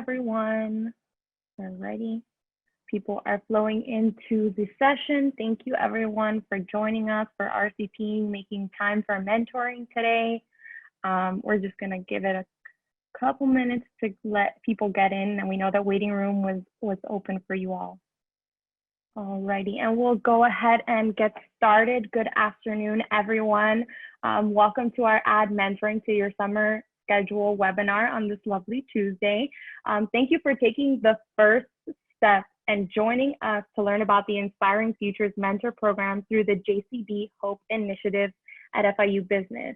everyone. Alrighty. People are flowing into the session. Thank you everyone for joining us for RCP, making time for mentoring today. We're just gonna give it a couple minutes to let people get in, and we know that waiting room was open for you all. Alrighty, and we'll go ahead and get started. Good afternoon, everyone. Welcome to our Add Mentoring to Your Summer Schedule webinar on this lovely Tuesday. Thank you for taking the first step and joining us to learn about the Inspiring Futures Mentor Program through the JCB Hope Initiative at FIU Business.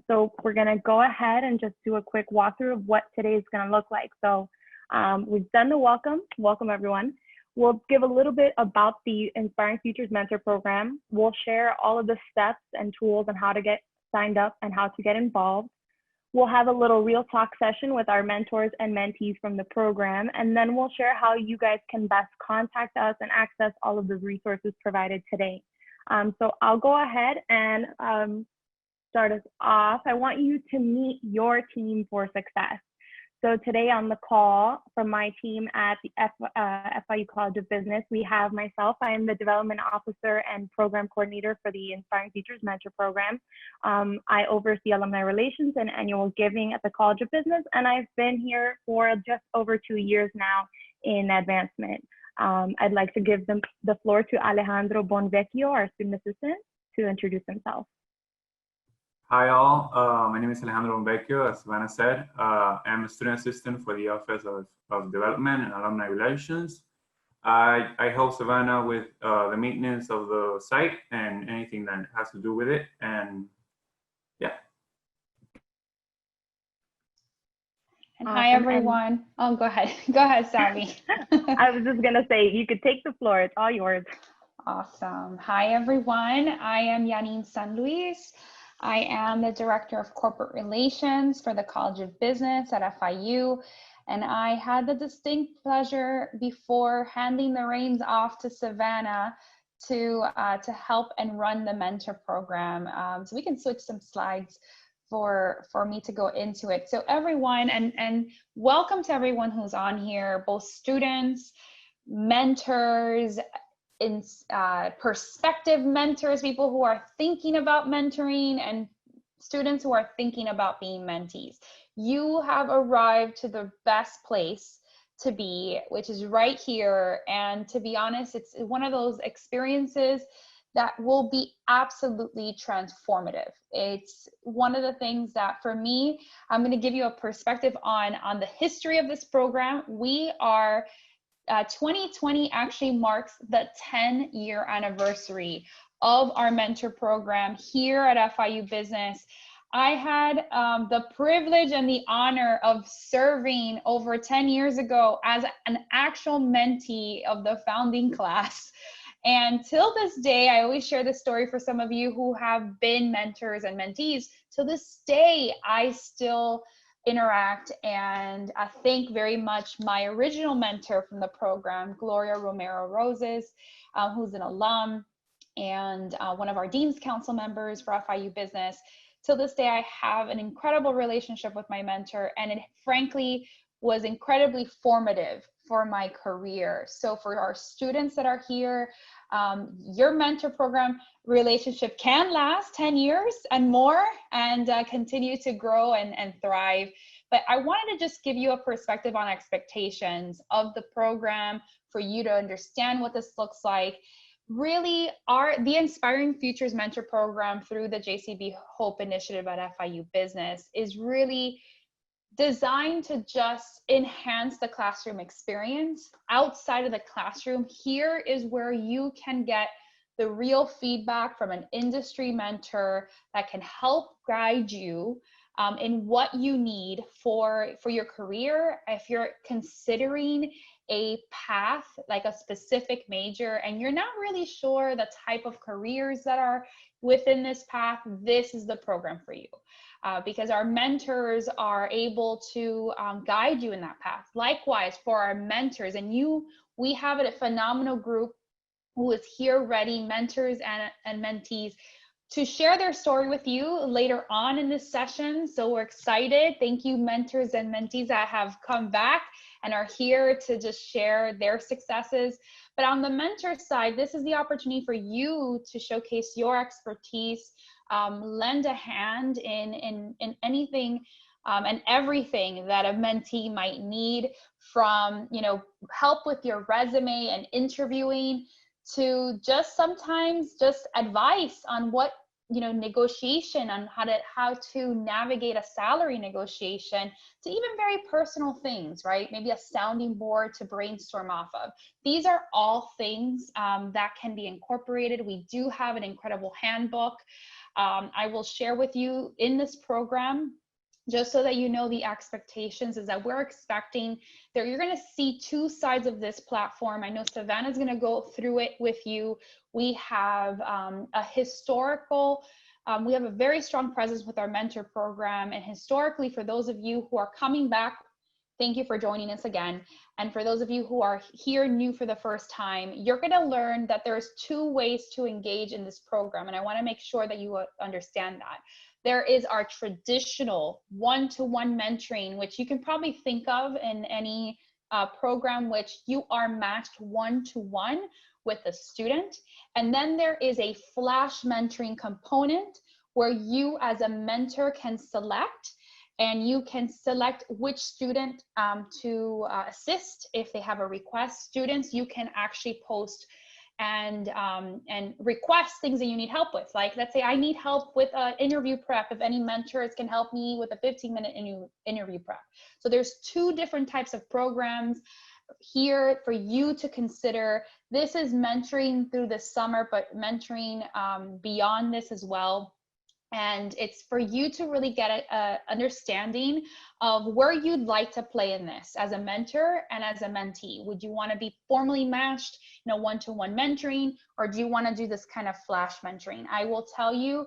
So we're gonna go ahead and just do a quick walkthrough of what today is gonna look like. So we've done the welcome everyone. We'll give a little bit about the Inspiring Futures Mentor Program. We'll share all of the steps and tools on how to get signed up and how to get involved. We'll have a little real talk session with our mentors and mentees from the program, and then we'll share how you guys can best contact us and access all of the resources provided today. So I'll go ahead and start us off. I want you to meet your team for success. So today on the call from my team at the FIU College of Business, we have myself. I am the Development Officer and Program Coordinator for the Inspiring Futures Mentor Program. I oversee alumni relations and annual giving at the College of Business, and I've been here for just over 2 years now in advancement. I'd like to give the floor to Alejandro Bonvecchio, our student assistant, to introduce himself. Hi all, my name is Alejandro Bonvecchio. As Savannah said, I'm a student assistant for the Office of Development and Alumni Relations. I help Savannah with the maintenance of the site and anything that has to do with it, and yeah. And hi everyone. Oh, go ahead. Go ahead, Savvy. I was just gonna say, you could take the floor, it's all yours. Awesome. Hi everyone, I am Janine San Luis. I am the Director of Corporate Relations for the College of Business at FIU, and I had the distinct pleasure before handing the reins off to Savannah to help and run the mentor program. So we can switch some slides for me to go into it. So everyone, and welcome to everyone who's on here, both students, mentors, in prospective mentors, people who are thinking about mentoring, and students who are thinking about being mentees. You have arrived to the best place to be, which is right here. And to be honest, it's one of those experiences that will be absolutely transformative. It's one of the things that for me, I'm gonna give you a perspective on the history of this program. We are 2020 actually marks the 10-year anniversary of our mentor program here at FIU Business. I had the privilege and the honor of serving over 10 years ago as an actual mentee of the founding class. And till this day, I always share this story for some of you who have been mentors and mentees. To this day, I still interact, and I thank very much my original mentor from the program, Gloria Romero Roses, who's an alum and one of our Dean's Council members for FIU Business. Till this day, I have an incredible relationship with my mentor, and it frankly was incredibly formative for my career. So for our students that are here, your mentor program relationship can last 10 years and more, and continue to grow and thrive. But I wanted to just give you a perspective on expectations of the program for you to understand what this looks like. Really, the Inspiring Futures Mentor Program through the JCB Hope Initiative at FIU Business is really designed to just enhance the classroom experience. Outside of the classroom, here is where you can get the real feedback from an industry mentor that can help guide you in what you need for your career. If you're considering a path, like a specific major, and you're not really sure the type of careers that are within this path, this is the program for you. Because our mentors are able to guide you in that path. Likewise, for our mentors, and we have a phenomenal group who is here ready, mentors and mentees, to share their story with you later on in this session. So we're excited. Thank you, mentors and mentees that have come back and are here to just share their successes. But on the mentor side, this is the opportunity for you to showcase your expertise, lend a hand in anything and everything that a mentee might need, from, you know, help with your resume and interviewing, to just sometimes just advice on what, you know, negotiation, on how to navigate a salary negotiation, to even very personal things, right? Maybe a sounding board to brainstorm off of. These are all things that can be incorporated. We do have an incredible handbook. I will share with you in this program, just so that you know the expectations, is that we're expecting that you're going to see two sides of this platform. I know Savannah's going to go through it with you. We have a historical, we have a very strong presence with our mentor program. And historically, for those of you who are coming back, thank you for joining us again. And for those of you who are here new for the first time, you're going to learn that there's two ways to engage in this program. And I want to make sure that you understand that. There is our traditional one-to-one mentoring, which you can probably think of in any program, which you are matched one-to-one with a student. And then there is a flash mentoring component where you as a mentor can select, and you can select which student to assist if they have a request. Students, you can actually post and request things that you need help with. Like, let's say I need help with interview prep. If any mentors can help me with a 15-minute interview prep. So there's two different types of programs here for you to consider. This is mentoring through the summer, but mentoring beyond this as well. And it's for you to really get a understanding of where you'd like to play in this as a mentor and as a mentee. Would you want to be formally matched, you know, one-to-one mentoring, or do you want to do this kind of flash mentoring? I will tell you,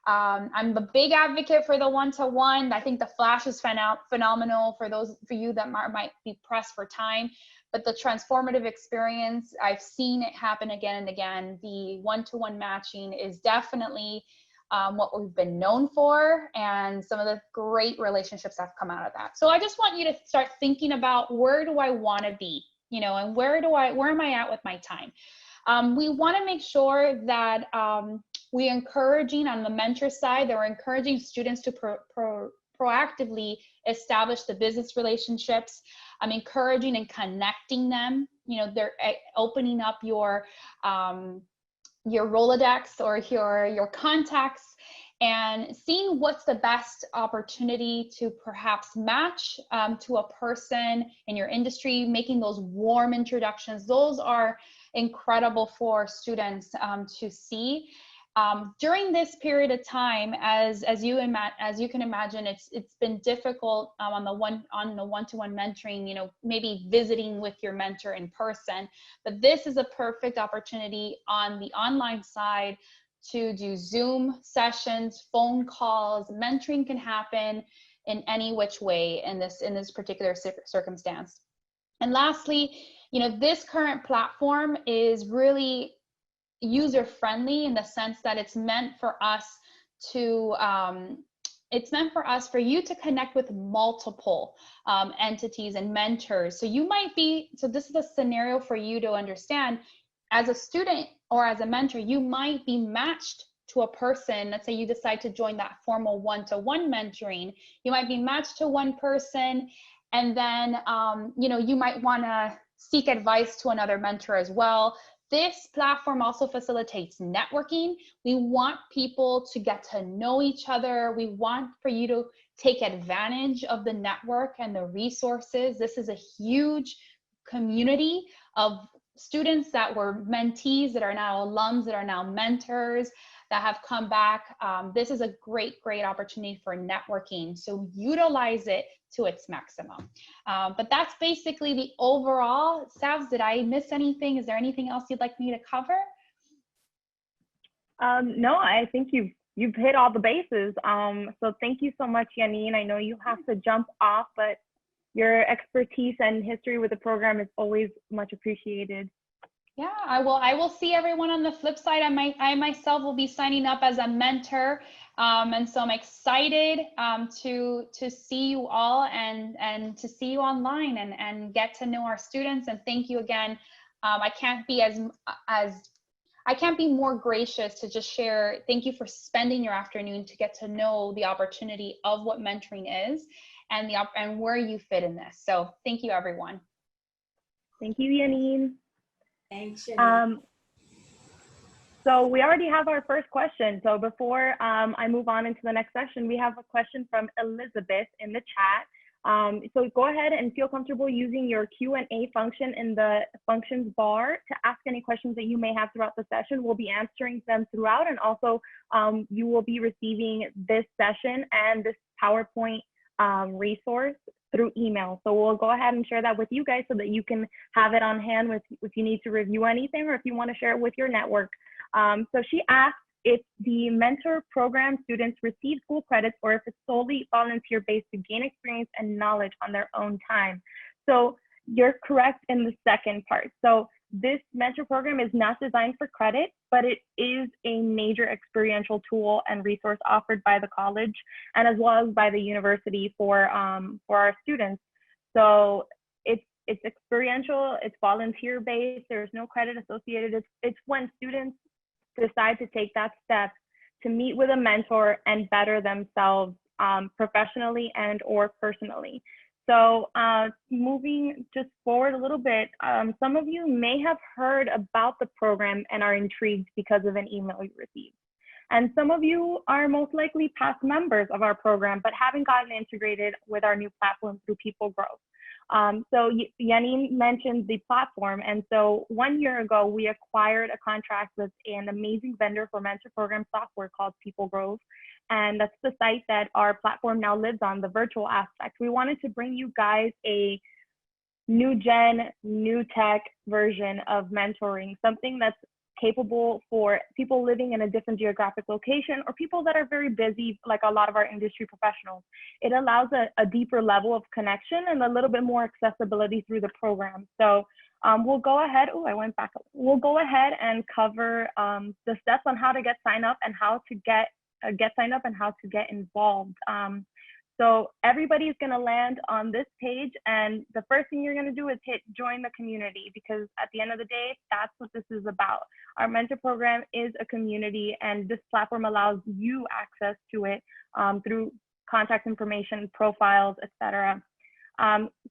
I'm a big advocate for the one-to-one. I think the flash is phenomenal for you that might be pressed for time. But the transformative experience, I've seen it happen again and again. The one-to-one matching is definitely what we've been known for, and some of the great relationships that have come out of that. So I just want you to start thinking about, where do I want to be, you know, and where am I at with my time? We want to make sure that we're encouraging on the mentor side, that we're encouraging students to proactively establish the business relationships. I'm encouraging and connecting them. You know, they're opening up your Rolodex or your contacts, and seeing what's the best opportunity to perhaps match to a person in your industry, making those warm introductions. Those are incredible for students to see. During this period of time, as you can imagine, it's been difficult on the one-to-one mentoring, you know, maybe visiting with your mentor in person. But this is a perfect opportunity on the online side to do Zoom sessions, phone calls. Mentoring can happen in any which way in this particular circumstance. And lastly, you know, this current platform is really user-friendly in the sense that it's meant for us to for you to connect with multiple entities and mentors. So this is a scenario for you to understand. As a student or as a mentor, you might be matched to a person. Let's say you decide to join that formal one-to-one mentoring. You might be matched to one person, and then you know, you might want to seek advice to another mentor as well. This platform also facilitates networking. We want people to get to know each other. We want for you to take advantage of the network and the resources. This is a huge community of students that were mentees, that are now alums, that are now mentors, that have come back. This is a great opportunity for networking. So utilize it to its maximum. But that's basically the overall. Savs, did I miss anything? Is there anything else you'd like me to cover? No, I think you've hit all the bases. So thank you so much, Janine. I know you have to jump off, but your expertise and history with the program is always much appreciated. Yeah, I will see everyone on the flip side. I myself will be signing up as a mentor. And so I'm excited to see you all and to see you online and get to know our students. And thank you again. I can't be I can't be more gracious to just share. Thank you for spending your afternoon to get to know the opportunity of what mentoring is and where you fit in this. So thank you, everyone. Thank you, Janine. Thanks, Janine. So we already have our first question. So before I move on into the next session, we have a question from Elizabeth in the chat. So go ahead and feel comfortable using your Q&A function in the functions bar to ask any questions that you may have throughout the session. We'll be answering them throughout, and also you will be receiving this session and this PowerPoint resource through email. So we'll go ahead and share that with you guys so that you can have it on hand if you need to review anything or if you want to share it with your network. So she asked if the mentor program students receive school credits or if it's solely volunteer based to gain experience and knowledge on their own time. So you're correct in the second part. So this mentor program is not designed for credit, but it is a major experiential tool and resource offered by the college and as well as by the university for our students. So it's experiential, it's volunteer based, there's no credit associated. It's when students decide to take that step to meet with a mentor and better themselves professionally and or personally. So moving just forward a little bit, some of you may have heard about the program and are intrigued because of an email you received. And some of you are most likely past members of our program, but haven't gotten integrated with our new platform through People Growth. So Janine mentioned the platform. And so 1 year ago, we acquired a contract with an amazing vendor for mentor program software called People Growth. And that's the site that our platform now lives on, the virtual aspect. We wanted to bring you guys a new gen, new tech version of mentoring, something that's capable for people living in a different geographic location or people that are very busy, like a lot of our industry professionals. It allows a deeper level of connection and a little bit more accessibility through the program. So we'll go ahead, we'll go ahead and cover the steps on how to get signed up and how to get signed up and how to get involved. So everybody's gonna land on this page, and the first thing you're gonna do is hit join the community, because at the end of the day, that's what this is about. Our mentor program is a community, and this platform allows you access to it through contact information, profiles, etc.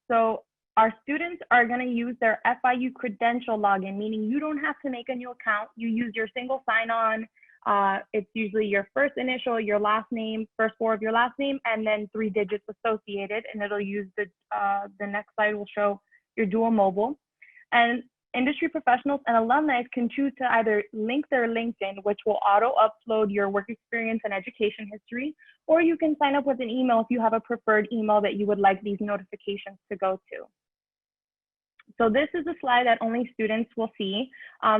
So our students are gonna use their FIU credential login, meaning you don't have to make a new account. You use your single sign-on. It's usually your first initial, your last name, first four of your last name, and then 3 digits associated, and it'll use the next slide will show your dual mobile. And industry professionals and alumni can choose to either link their LinkedIn, which will auto upload your work experience and education history, or you can sign up with an email if you have a preferred email that you would like these notifications to go to. So this is a slide that only students will see.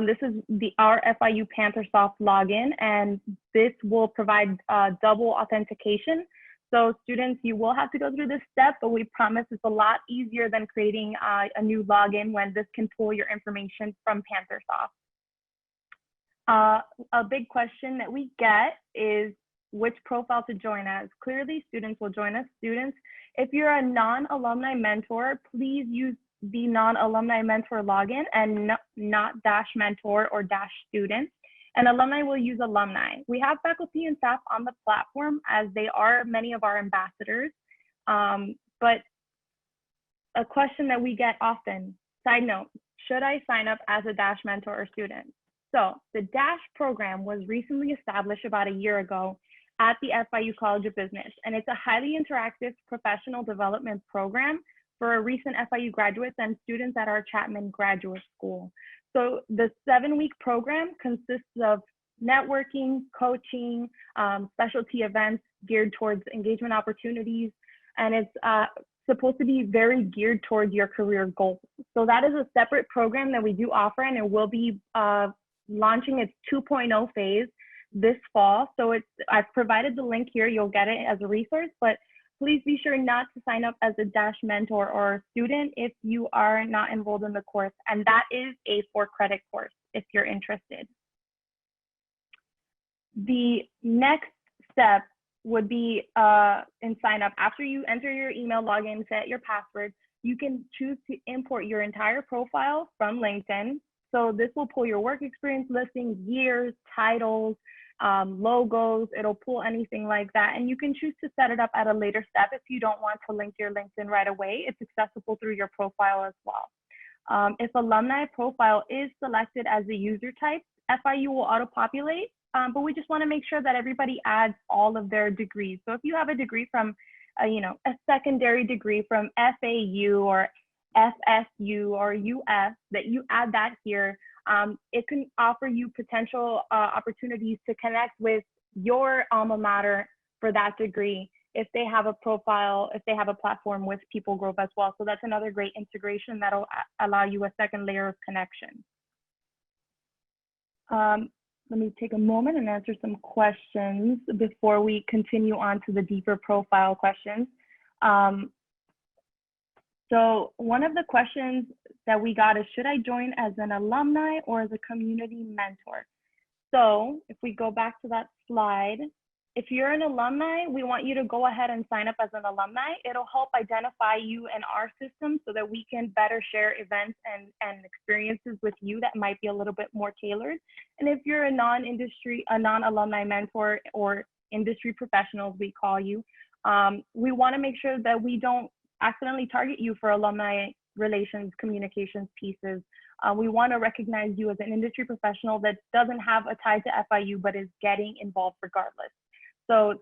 This is our FIU PantherSoft login, and this will provide double authentication. So students, you will have to go through this step, but we promise it's a lot easier than creating a new login when this can pull your information from PantherSoft. A big question that we get is which profile to join as. Clearly, students will join as students. If you're a non-alumni mentor, please use the non-alumni mentor login and not -mentor or -students. And alumni will use alumni. We have faculty and staff on the platform as they are many of our ambassadors. But a question that we get often, side note, should I sign up as a -mentor or student? So the program was recently established about a year ago at the FIU College of Business, and it's a highly interactive professional development program for recent FIU graduates and students at our Chapman Graduate School. So the 7-week program consists of networking, coaching, specialty events geared towards engagement opportunities, and it's supposed to be very geared towards your career goals. So that is a separate program that we do offer, and it will be launching its 2.0 phase this fall. So I've provided the link here, you'll get it as a resource, but Please be sure not to sign up as a Dash mentor or student if you are not enrolled in the course. And that is a 4-credit course if you're interested. The next step would be in sign up. After you enter your email login, set your password, you can choose to import your entire profile from LinkedIn. So this will pull your work experience listings, years, titles, logos. It'll pull anything like that. And you can choose to set it up at a later step if you don't want to link your LinkedIn right away. It's accessible through your profile as well. If alumni profile is selected as a user type, FIU will auto-populate, but we just want to make sure that everybody adds all of their degrees. So if you have a degree from, a secondary degree from FAU or FSU or UF, that you add that here. It can offer you potential opportunities to connect with your alma mater for that degree if they have a profile, if they have a platform with People Group as well. So that's another great integration that'll allow you a second layer of connection. Let me take a moment and answer some questions before we continue on to the deeper profile questions. So one of the questions that we got is, should I join as an alumni or as a community mentor? So if we go back to that slide, if you're an alumni, we want you to go ahead and sign up as an alumni. It'll help identify you in our system so that we can better share events and experiences with you that might be a little bit more tailored. And if you're a non-alumni mentor or industry professionals, we call you, we want to make sure that we don't accidentally target you for alumni relations, communications pieces. We want to recognize you as an industry professional that doesn't have a tie to FIU, but is getting involved regardless. So,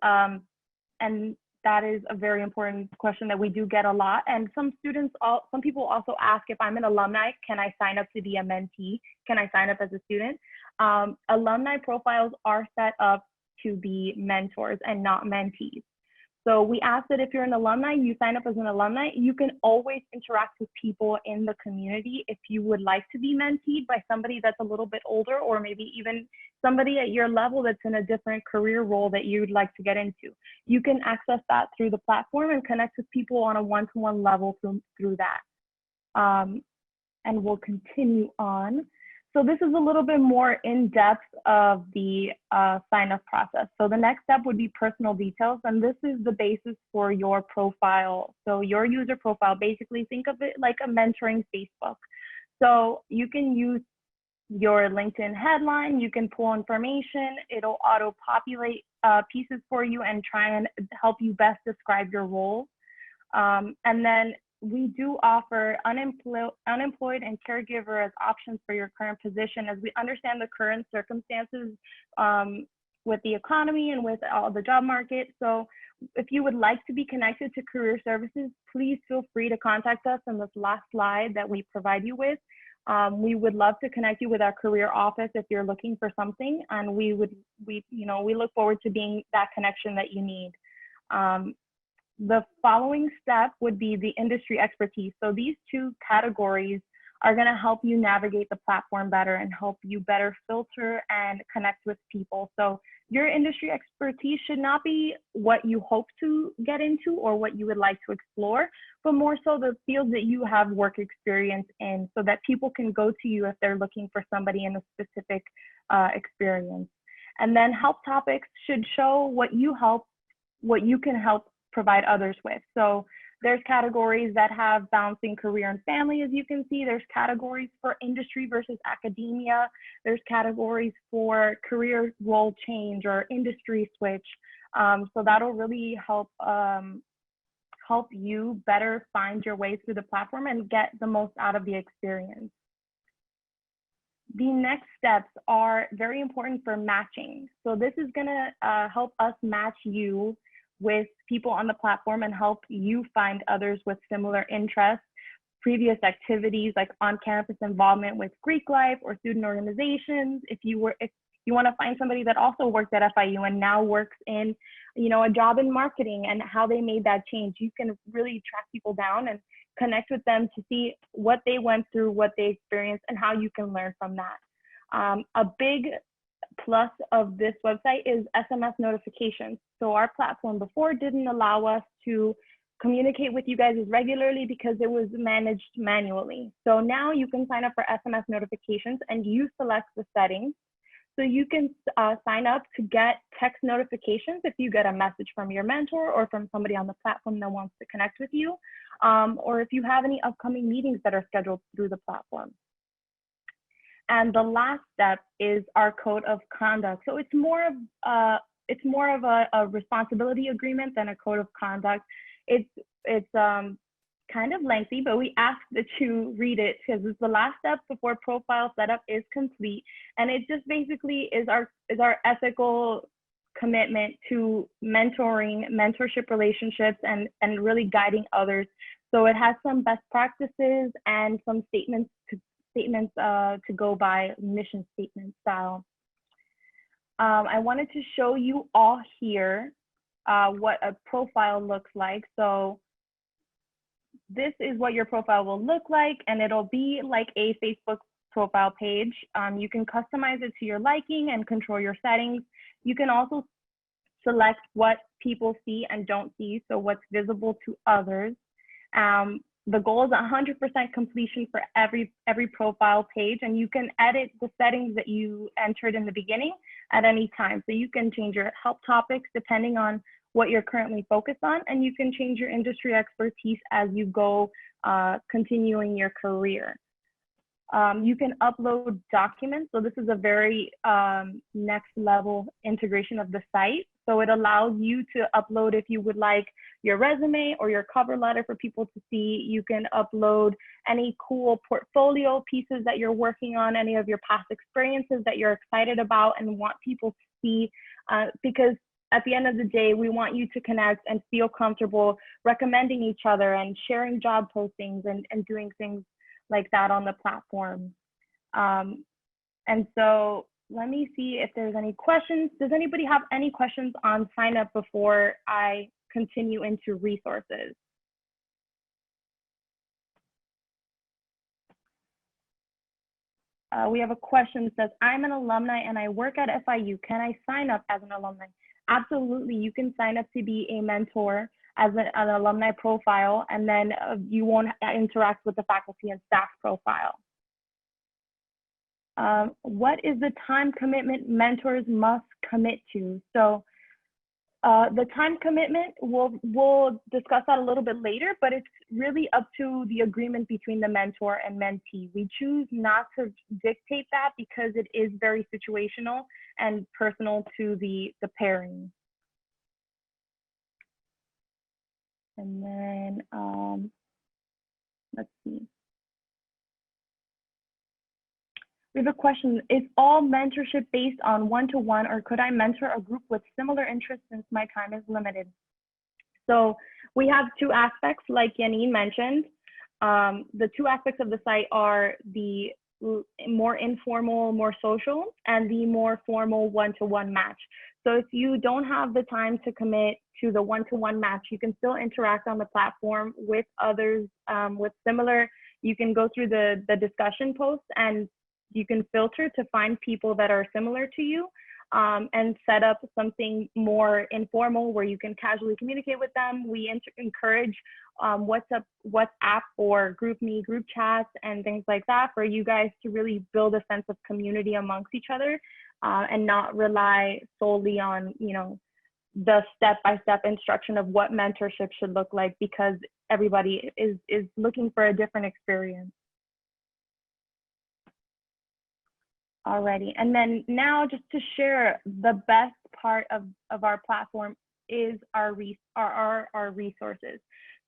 and that is a very important question that we do get a lot. And some people also ask, if I'm an alumni, can I sign up to be a mentee? Can I sign up as a student? Alumni profiles are set up to be mentors and not mentees. So we ask that if you're an alumni, you sign up as an alumni. You can always interact with people in the community if you would like to be menteed by somebody that's a little bit older, or maybe even somebody at your level that's in a different career role that you'd like to get into. You can access that through the platform and connect with people on a one-to-one level through that. And we'll continue on. So this is a little bit more in depth of the sign-up process. So the next step would be personal details, and this is the basis for your profile. So your user profile, basically think of it like a mentoring Facebook. So you can use your LinkedIn headline, you can pull information, it'll auto-populate pieces for you and try and help you best describe your role. And then we do offer unemployed and caregiver as options for your current position, as we understand the current circumstances with the economy and with all the job market. So if you would like to be connected to career services, please feel free to contact us in this last slide that we provide you with. We would love to connect you with our career office if you're looking for something, and we look forward to being that connection that you need. The following step would be the industry expertise. So these two categories are going to help you navigate the platform better and help you better filter and connect with people. So your industry expertise should not be what you hope to get into or what you would like to explore, but more so the fields that you have work experience in, so that people can go to you if they're looking for somebody in a specific experience. And then help topics should show what you can help provide others with. So there's categories that have balancing career and family, as you can see. There's categories for industry versus academia. There's categories for career role change or industry switch. So that'll really help you better find your way through the platform and get the most out of the experience. The next steps are very important for matching. So this is gonna help us match you with people on the platform and help you find others with similar interests, previous activities like on-campus involvement with Greek life or student organizations. If you want to find somebody that also worked at FIU and now works in, a job in marketing and how they made that change, you can really track people down and connect with them to see what they went through, what they experienced, and how you can learn from that. A big plus of this website is SMS notifications. So our platform before didn't allow us to communicate with you guys as regularly because it was managed manually. So now you can sign up for SMS notifications and you select the settings. So you can sign up to get text notifications if you get a message from your mentor or from somebody on the platform that wants to connect with you, or if you have any upcoming meetings that are scheduled through the platform. And the last step is our code of conduct. So it's more of a responsibility agreement than a code of conduct. It's kind of lengthy, but we ask that you read it because it's the last step before profile setup is complete. And it just basically is our ethical commitment to mentorship relationships and really guiding others. So it has some best practices and some statements to go by, mission statement style. I wanted to show you all here what a profile looks like. So this is what your profile will look like, and it'll be like a Facebook profile page. You can customize it to your liking and control your settings. You can also select what people see and don't see, so what's visible to others. The goal is 100% completion for every profile page, and you can edit the settings that you entered in the beginning at any time. So you can change your help topics depending on what you're currently focused on, and you can change your industry expertise as you go continuing your career. You can upload documents. So this is a very next level integration of the site. So it allows you to upload, if you would like, your resume or your cover letter for people to see. You can upload any cool portfolio pieces that you're working on, any of your past experiences that you're excited about and want people to see, because at the end of the day, we want you to connect and feel comfortable recommending each other and sharing job postings and doing things like that on the platform. And so let me see if there's any questions. Does anybody have any questions on sign up before I continue into resources? We have a question that says, I'm an alumni and I work at FIU. Can I sign up as an alumni? Absolutely, you can sign up to be a mentor as an alumni profile, and then you won't interact with the faculty and staff profile. What is the time commitment mentors must commit to? So the time commitment, we'll discuss that a little bit later, but it's really up to the agreement between the mentor and mentee. We choose not to dictate that because it is very situational and personal to the pairing. And then let's see. We have a question. Is all mentorship based on one-to-one, or could I mentor a group with similar interests since my time is limited? So we have two aspects, like Janine mentioned. The two aspects of the site are the more informal, more social, and the more formal one-to-one match. So if you don't have the time to commit to the one-to-one match, you can still interact on the platform with others with similar. You can go through the discussion posts and you can filter to find people that are similar to you and set up something more informal where you can casually communicate with them. We encourage WhatsApp or GroupMe, group chats, and things like that for you guys to really build a sense of community amongst each other and not rely solely on, you know, the step-by-step instruction of what mentorship should look like, because everybody is looking for a different experience. Alrighty, and then now just to share, the best part of our platform is our resources.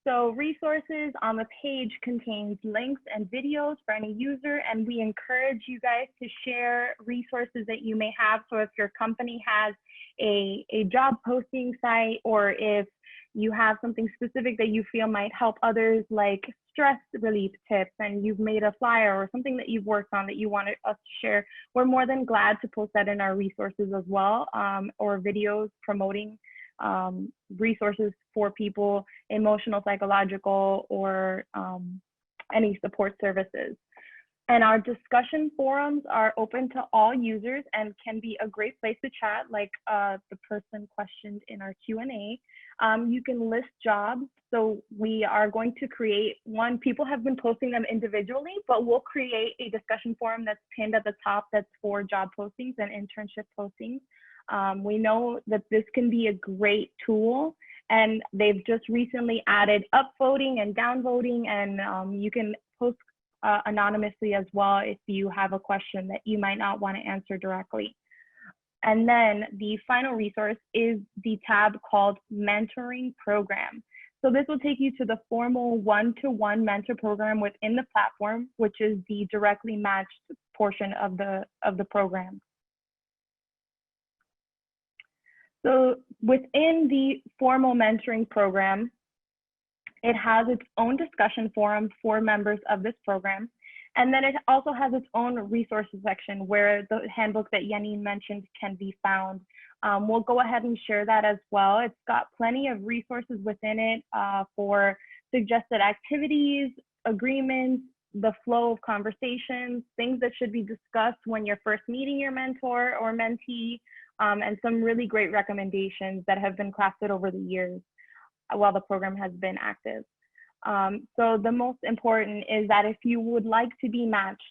So resources on the page contains links and videos for any user, and we encourage you guys to share resources that you may have. So if your company has a job posting site, or if you have something specific that you feel might help others, like stress relief tips, and you've made a flyer or something that you've worked on that you wanted us to share, we're more than glad to post that in our resources as well, or videos promoting resources for people, emotional, psychological, or any support services. And our discussion forums are open to all users and can be a great place to chat, like the person questioned in our Q&A. You can list jobs. So we are going to create one. People have been posting them individually, but we'll create a discussion forum that's pinned at the top that's for job postings and internship postings. We know that this can be a great tool, and they've just recently added upvoting and downvoting, and you can post anonymously as well if you have a question that you might not want to answer directly. And then the final resource is the tab called Mentoring Program. So this will take you to the formal one-to-one mentor program within the platform, which is the directly matched portion of the program. So within the formal mentoring program, it has its own discussion forum for members of this program. And then it also has its own resources section where the handbook that Janine mentioned can be found. We'll go ahead and share that as well. It's got plenty of resources within it for suggested activities, agreements, the flow of conversations, things that should be discussed when you're first meeting your mentor or mentee, and some really great recommendations that have been crafted over the years while the program has been active. So the most important is that if you would like to be matched,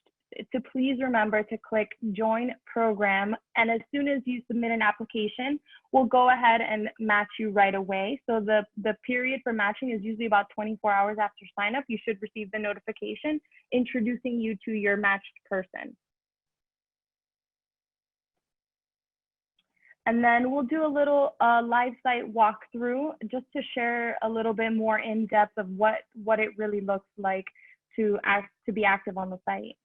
to please remember to click join program. And as soon as you submit an application, we'll go ahead and match you right away. So the period for matching is usually about 24 hours after sign up. You should receive the notification introducing you to your matched person. And then we'll do a little live site walkthrough just to share a little bit more in depth of what it really looks like to be active on the site.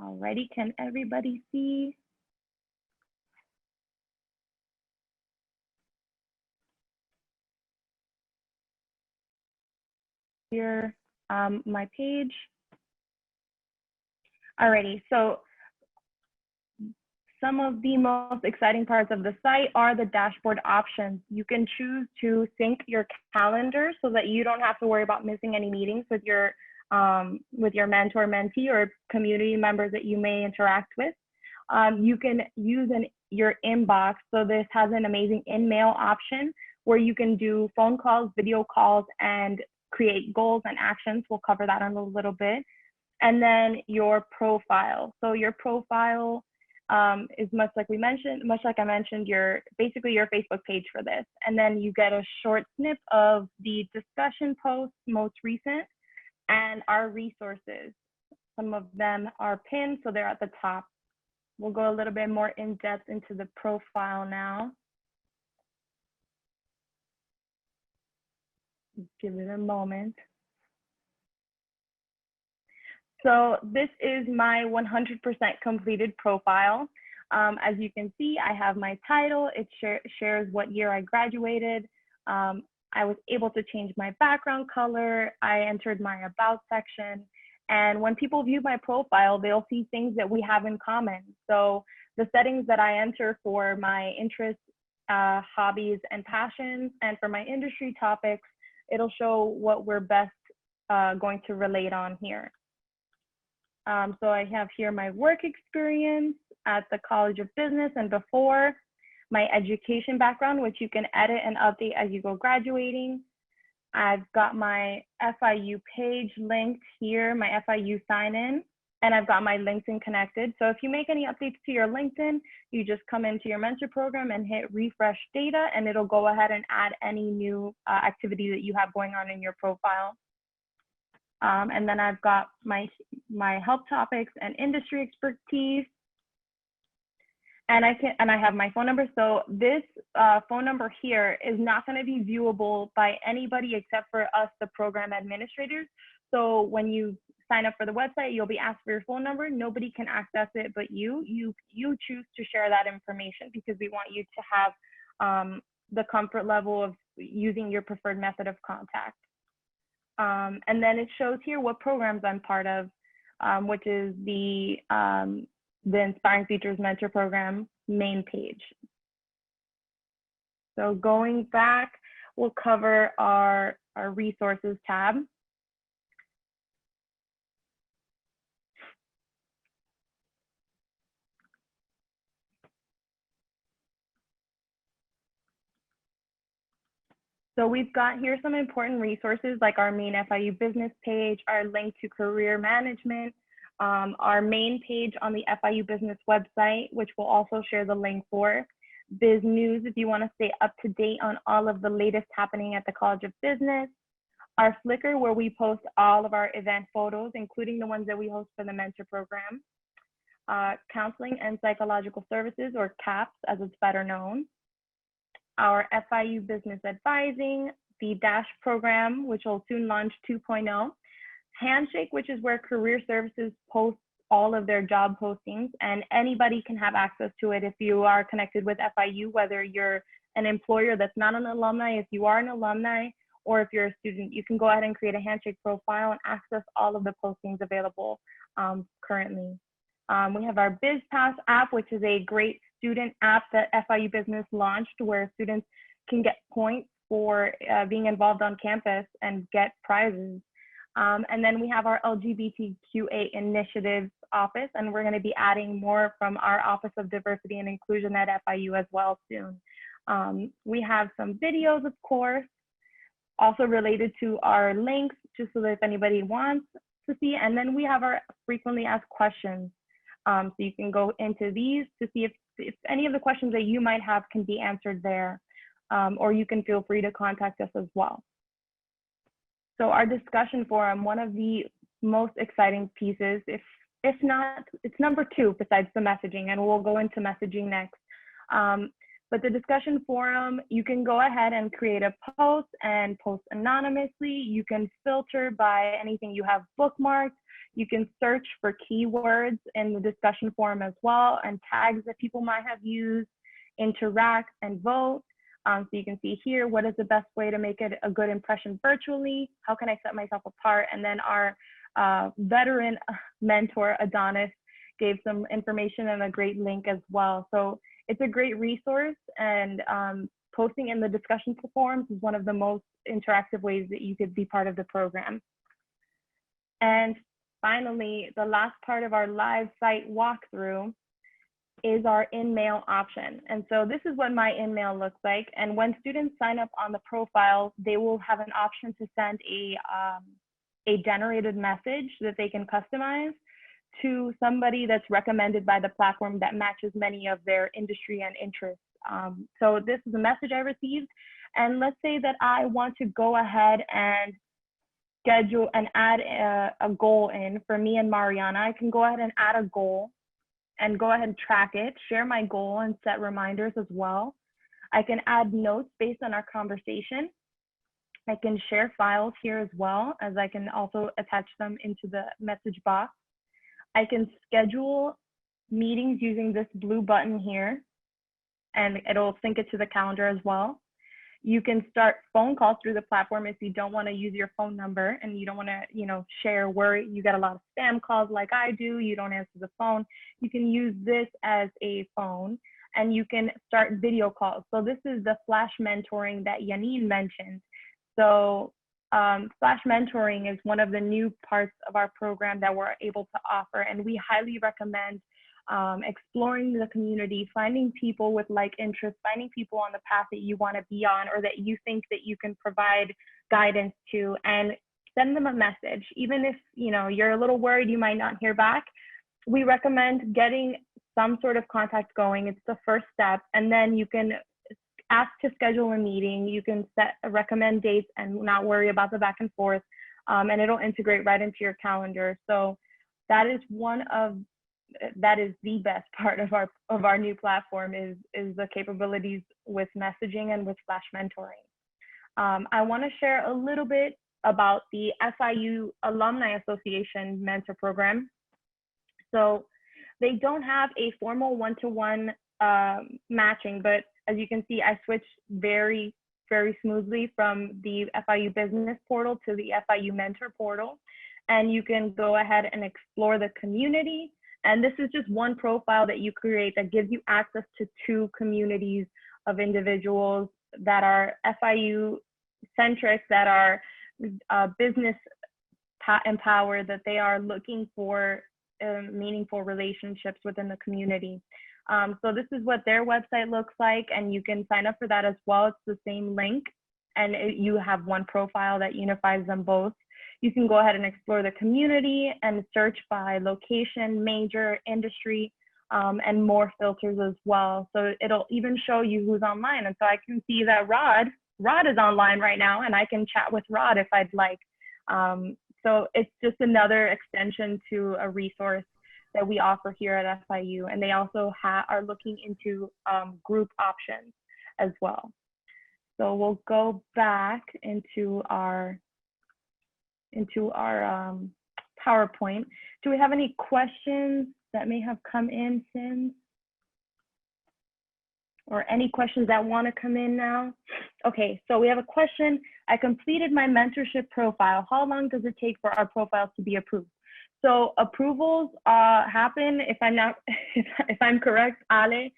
Alrighty, can everybody see? Here, my page. Alrighty, so some of the most exciting parts of the site are the dashboard options. You can choose to sync your calendar so that you don't have to worry about missing any meetings with your mentor, mentee, or community members that you may interact with. You can use your inbox. So this has an amazing InMail option where you can do phone calls, video calls, and create goals and actions. We'll cover that in a little bit. And then your profile. So your profile is much like I mentioned, basically your Facebook page for this. And then you get a short snip of the discussion posts, most recent, and our resources. Some of them are pinned, so they're at the top. We'll go a little bit more in depth into the profile now. Give it a moment. So this is my 100% completed profile. As you can see, I have my title. It shares what year I graduated. I was able to change my background color. I entered my about section. And when people view my profile, they'll see things that we have in common. So the settings that I enter for my interests, hobbies, and passions, and for my industry topics, it'll show what we're best going to relate on here. So I have here my work experience at the College of Business and before, my education background, which you can edit and update as you go graduating. I've got my FIU page linked here, my FIU sign-in, and I've got my LinkedIn connected. So if you make any updates to your LinkedIn, you just come into your mentor program and hit refresh data, and it'll go ahead and add any new activity that you have going on in your profile. And then I've got my help topics and industry expertise. And I have my phone number. So this phone number here is not going to be viewable by anybody except for us, the program administrators. So when you sign up for the website, you'll be asked for your phone number. Nobody can access it but you. You choose to share that information because we want you to have the comfort level of using your preferred method of contact. And then it shows here what programs I'm part of, which is the Inspiring Futures Mentor Program main page. So going back, we'll cover our resources tab. So we've got here some important resources like our main FIU business page, our link to career management, our main page on the FIU business website, which we'll also share the link for. Biz News if you want to stay up to date on all of the latest happening at the College of Business. Our Flickr where we post all of our event photos, including the ones that we host for the mentor program. Counseling and Psychological Services, or CAPS as it's better known. Our FIU Business Advising, the DASH program, which will soon launch 2.0. Handshake, which is where Career Services posts all of their job postings, and anybody can have access to it if you are connected with FIU, whether you're an employer that's not an alumni, if you are an alumni, or if you're a student, you can go ahead and create a Handshake profile and access all of the postings available currently. We have our BizPass app, which is a great student app that FIU Business launched where students can get points for being involved on campus and get prizes. And then we have our LGBTQA initiatives office, and we're going to be adding more from our Office of Diversity and Inclusion at FIU as well soon. We have some videos, of course, also related to our links, just so that if anybody wants to see. And then we have our frequently asked questions. So you can go into these to see if any of the questions that you might have can be answered there, or you can feel free to contact us as well. So our discussion forum, one of the most exciting pieces, if not, it's number 2 besides the messaging, and we'll go into messaging next. But the discussion forum, you can go ahead and create a post and post anonymously. You can filter by anything you have bookmarked. You can search for keywords in the discussion forum as well, and tags that people might have used, interact and vote. So you can see here, what is the best way to make it a good impression virtually? How can I set myself apart? And then our veteran mentor, Adonis, gave some information and a great link as well. So it's a great resource, and posting in the discussion forums is one of the most interactive ways that you could be part of the program. And finally, the last part of our live site walkthrough is our InMail option. And so this is what my InMail looks like. And when students sign up on the profile, they will have an option to send a generated message that they can customize to somebody that's recommended by the platform that matches many of their industry and interests. So this is a message I received. And let's say that I want to go ahead and schedule and add a goal in for me and Mariana. I can go ahead and add a goal and go ahead and track it, share my goal and set reminders as well. I can add notes based on our conversation. I can share files here as well, as I can also attach them into the message box. I can schedule meetings using this blue button here, and it'll sync it to the calendar as well. You can start phone calls through the platform if you don't want to use your phone number and you don't want to, share where you get a lot of spam calls like I do, you don't answer the phone. You can use this as a phone, and you can start video calls. So this is the flash mentoring that Janine mentioned. So flash mentoring is one of the new parts of our program that we're able to offer, and we highly recommend exploring the community, finding people with like interests, finding people on the path that you want to be on or that you think that you can provide guidance to, and send them a message. Even if you're a little worried you might not hear back, we recommend getting some sort of contact going. It's the first step, and then you can ask to schedule a meeting. You can recommend dates and not worry about the back and forth, and it'll integrate right into your calendar. So that is the best part of our new platform is the capabilities with messaging and with flash mentoring. I want to share a little bit about the FIU Alumni Association mentor program. So they don't have a formal one-to-one matching, but as you can see, I switched very, very smoothly from the FIU business portal to the FIU mentor portal. And you can go ahead and explore the community. And this is just one profile that you create that gives you access to 2 communities of individuals that are FIU centric, that are business empowered, that they are looking for meaningful relationships within the community. So this is what their website looks like, and you can sign up for that as well. It's the same link. you have one profile that unifies them both. You can go ahead and explore the community and search by location, major, industry, and more filters as well. So it'll even show you who's online. And so I can see that Rod is online right now, and I can chat with Rod if I'd like. So it's just another extension to a resource that we offer here at FIU. And they also are looking into group options as well. So we'll go back into our PowerPoint. Do we have any questions that may have come in since? Or any questions that want to come in now? Okay, so we have a question. I completed my mentorship profile. How long does it take for our profiles to be approved? So approvals happen, if I'm correct, Ale,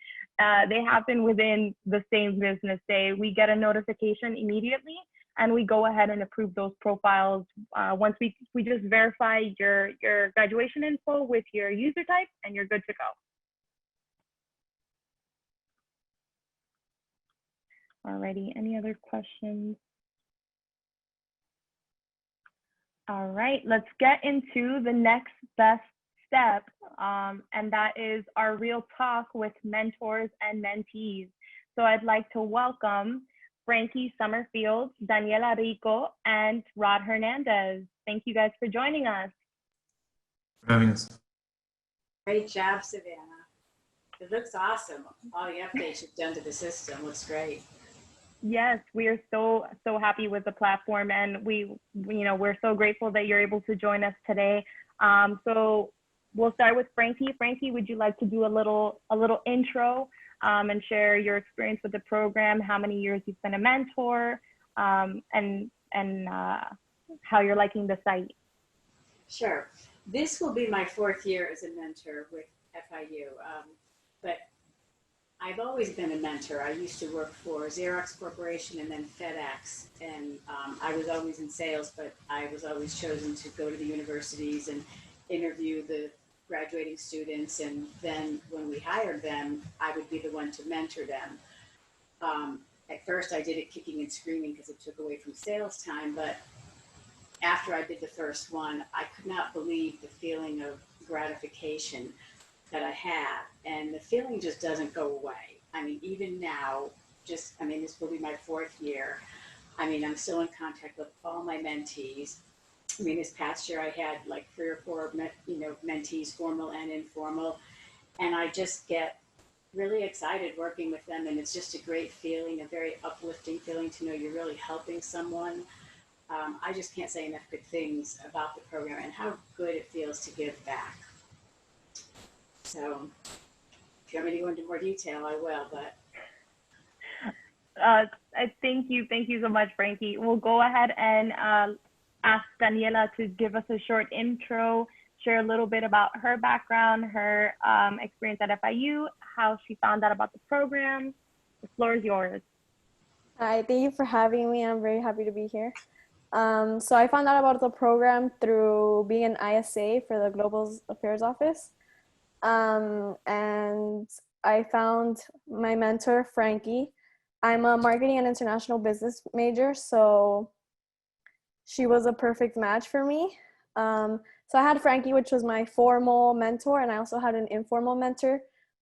they happen within the same business day. We get a notification immediately, and we go ahead and approve those profiles. Once we just verify your graduation info with your user type, and you're good to go. Alrighty, any other questions? All right, let's get into the next best step, and that is our real talk with mentors and mentees. So I'd like to welcome Frankie Summerfield, Daniela Rico, and Rod Hernandez. Thank you guys for joining us. For having us. Great job, Savannah. It looks awesome. All the updates you've done to the system looks great. Yes, we are so happy with the platform, and we're so grateful that you're able to join us today. So we'll start with Frankie. Frankie, would you like to do a little intro and share your experience with the program, how many years you've been a mentor, and how you're liking the site? Sure. This will be my 4th year as a mentor with FIU, but I've always been a mentor. I used to work for Xerox Corporation and then FedEx, and I was always in sales, but I was always chosen to go to the universities and interview the graduating students, and then when we hired them, I would be the one to mentor them. At first, I did it kicking and screaming because it took away from sales time, but after I did the first one, I could not believe the feeling of gratification that I had, and the feeling just doesn't go away. I mean, even now, this will be my 4th year. I mean, I'm still in contact with all my mentees. I mean, this past year I had like 3 or 4, mentees, formal and informal, and I just get really excited working with them, and it's just a great feeling, a very uplifting feeling to know you're really helping someone. I just can't say enough good things about the program and how good it feels to give back. So if you want me to go into more detail, I will, but. Thank you so much, Frankie. We'll go ahead and ask Daniela to give us a short intro, share a little bit about her background, her experience at FIU, how she found out about the program. The floor is yours. Hi, thank you for having me. I'm very happy to be here. So I found out about the program through being an ISA for the Global Affairs Office. And I found my mentor, Frankie. I'm a marketing and international business major, so she was a perfect match for me. So I had Frankie, which was my formal mentor, and I also had an informal mentor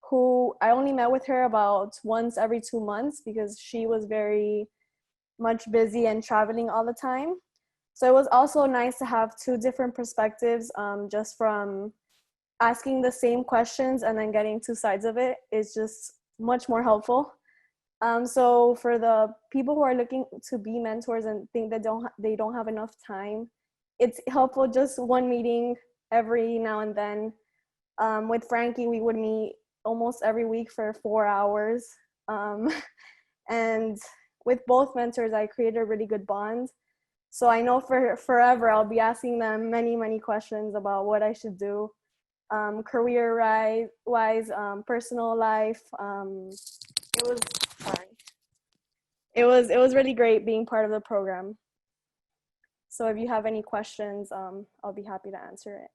who I only met with her about once every 2 months because she was very much busy and traveling all the time. So it was also nice to have 2 different perspectives, just from asking the same questions and then getting 2 sides of it is just much more helpful. So for the people who are looking to be mentors and think that they don't have enough time, it's helpful just 1 meeting every now and then. With Frankie, we would meet almost every week for 4 hours. And with both mentors, I created a really good bond. So I know for forever, I'll be asking them many, many questions about what I should do. Career-wise, personal life. It was really great being part of the program. So if you have any questions, I'll be happy to answer it.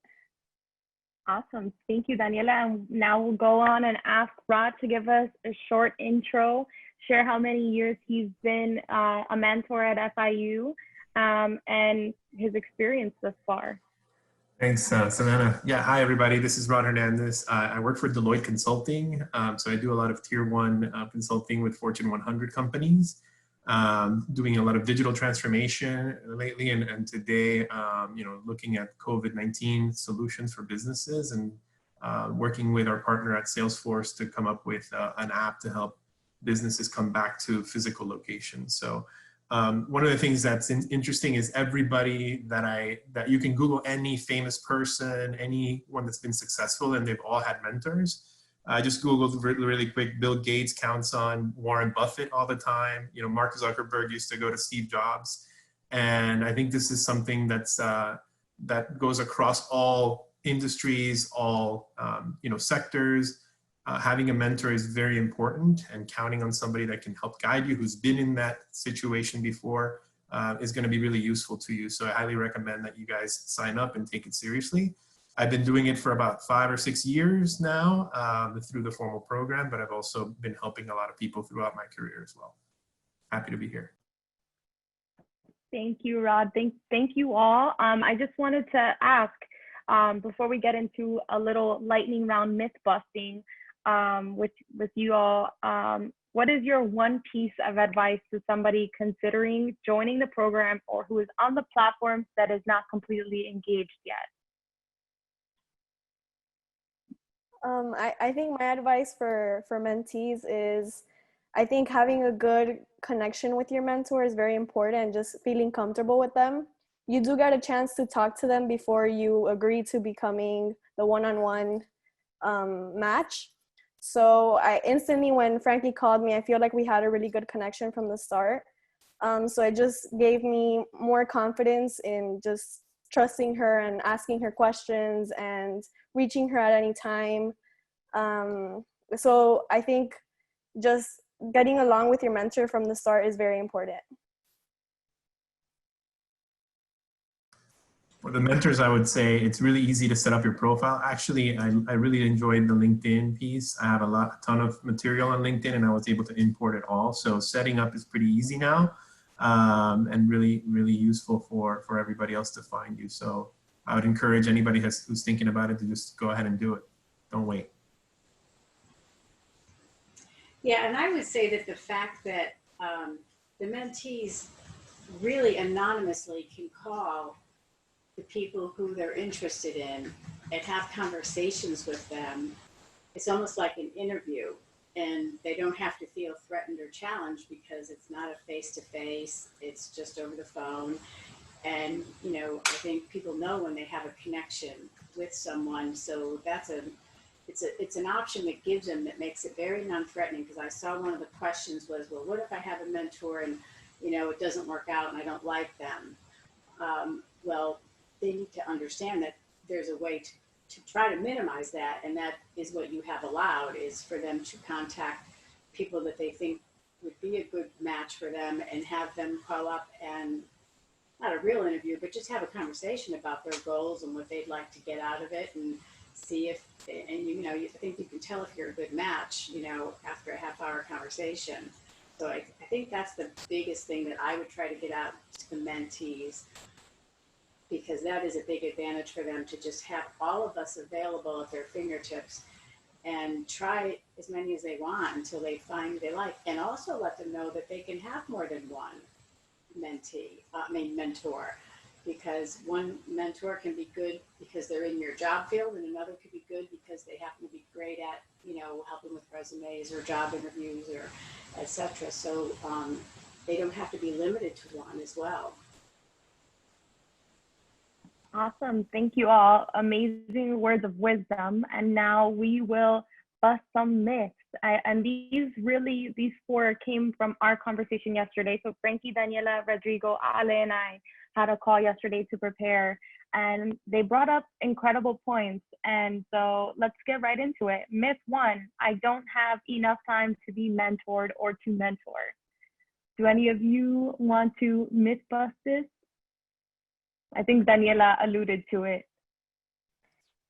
Awesome. Thank you, Daniela. And now we'll go on and ask Rod to give us a short intro, share how many years he's been a mentor at FIU, and his experience thus far. Thanks, Savannah. Yeah, hi everybody. This is Rod Hernandez. I work for Deloitte Consulting. So I do a lot of tier 1 consulting with Fortune 100 companies, doing a lot of digital transformation lately, and today, looking at COVID-19 solutions for businesses, and working with our partner at Salesforce to come up with an app to help businesses come back to physical locations. So one of the things that's interesting is everybody that you can Google any famous person, anyone that's been successful, and they've all had mentors. I just Googled really quick, Bill Gates counts on Warren Buffett all the time. Mark Zuckerberg used to go to Steve Jobs. And I think this is something that's, that goes across all industries, all sectors. Having a mentor is very important, and counting on somebody that can help guide you, who's been in that situation before, is going to be really useful to you. So I highly recommend that you guys sign up and take it seriously. I've been doing it for about 5 or 6 years now through the formal program, but I've also been helping a lot of people throughout my career as well. Happy to be here. Thank you, Rod. Thank you all. I just wanted to ask, before we get into a little lightning round myth busting, with you all, what is your one piece of advice to somebody considering joining the program or who is on the platform that is not completely engaged yet? I think my advice for mentees is, I think having a good connection with your mentor is very important, and just feeling comfortable with them. You do get a chance to talk to them before you agree to becoming the one-on-one match. So I instantly, when Frankie called me, I feel like we had a really good connection from the start. So it just gave me more confidence in just trusting her and asking her questions and reaching her at any time. So I think just getting along with your mentor from the start is very important. For the mentors, I would say it's really easy to set up your profile. Actually, I really enjoyed the LinkedIn piece. I have a ton of material on LinkedIn, and I was able to import it all. So setting up is pretty easy now, and really, really useful for everybody else to find you. So I would encourage anybody who's thinking about it to just go ahead and do it. Don't wait. Yeah, and I would say that the fact that the mentees really anonymously can call the people who they're interested in and have conversations with them, it's almost like an interview, and they don't have to feel threatened or challenged because it's not a face-to-face, it's just over the phone. And, I think people know when they have a connection with someone, so it's an option that gives them, that makes it very non-threatening, because I saw one of the questions was, well, what if I have a mentor and, it doesn't work out and I don't like them? Well, they need to understand that there's a way to try to minimize that, and that is what you have allowed, is for them to contact people that they think would be a good match for them, and have them call up, and not a real interview, but just have a conversation about their goals and what they'd like to get out of it, and see if, and I think you can tell if you're a good match, after a half-hour conversation. So I think that's the biggest thing that I would try to get out to the mentees, because that is a big advantage for them, to just have all of us available at their fingertips and try as many as they want until they find they like. And also let them know that they can have more than one mentor, because one mentor can be good because they're in your job field, and another could be good because they happen to be great at, helping with resumes or job interviews or etc. So they don't have to be limited to one as well. Awesome. Thank you all. Amazing words of wisdom. And now we will bust some myths. And these 4 came from our conversation yesterday. So Frankie, Daniela, Rodrigo, Ale, and I had a call yesterday to prepare, and they brought up incredible points. And so let's get right into it. Myth 1, I don't have enough time to be mentored or to mentor. Do any of you want to myth bust this? I think Daniela alluded to it.